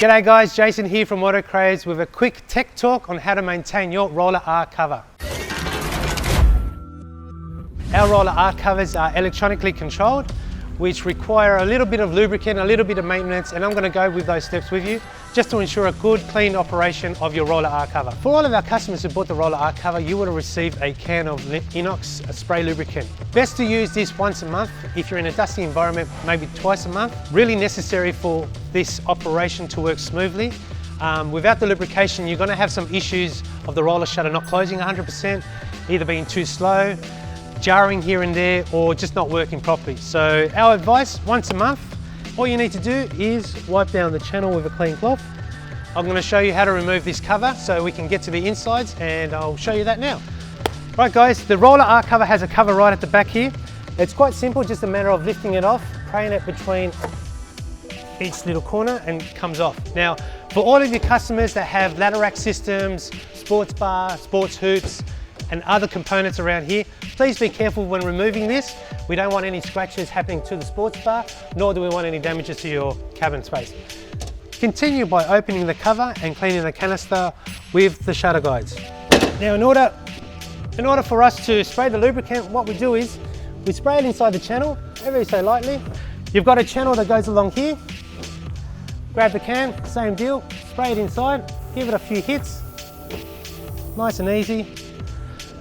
G'day guys, Jason here from AutoCraze with a quick tech talk on how to maintain your roller R cover. Our roller R covers are electronically controlled, which require a little bit of lubricant, a little bit of maintenance, and I'm going to go with those steps with you just to ensure a good, clean operation of your roller R cover. For all of our customers who bought the roller R cover, you would have received a can of Inox spray lubricant. Best to use this once a month. If you're in a dusty environment, maybe twice a month. Really necessary for this operation to work smoothly. Without the lubrication, you're going to have some issues of the roller shutter not closing 100%, either being too slow, jarring here and there, or just not working properly. So our advice, once a month, all you need to do is wipe down the channel with a clean cloth. I'm going to show you how to remove this cover so we can get to the insides, and I'll show you that now. Right guys, the roller R cover has a cover right at the back here. It's quite simple, just a matter of lifting it off, praying it between each little corner, and it comes off. Now, for all of your customers that have ladder rack systems, sports bar, sports hoops, and other components around here, please be careful when removing this. We don't want any scratches happening to the sports bar, nor do we want any damages to your cabin space. Continue by opening the cover and cleaning the canister with the shutter guides. Now, in order for us to spray the lubricant, what we do is we spray it inside the channel, ever so lightly. You've got a channel that goes along here. Grab the can, same deal, spray it inside, give it a few hits, nice and easy.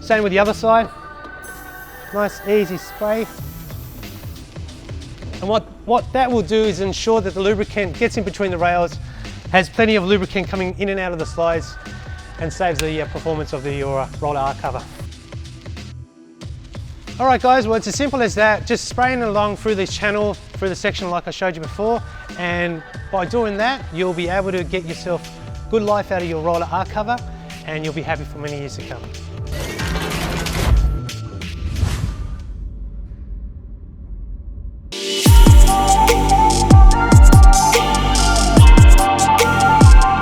Same with the other side. Nice, easy spray. And what that will do is ensure that the lubricant gets in between the rails, has plenty of lubricant coming in and out of the slides, and saves the performance of your roller R cover. All right guys, well, it's as simple as that. Just spraying along through this channel, through the section like I showed you before, and by doing that, you'll be able to get yourself good life out of your roller R cover, and you'll be happy for many years to come.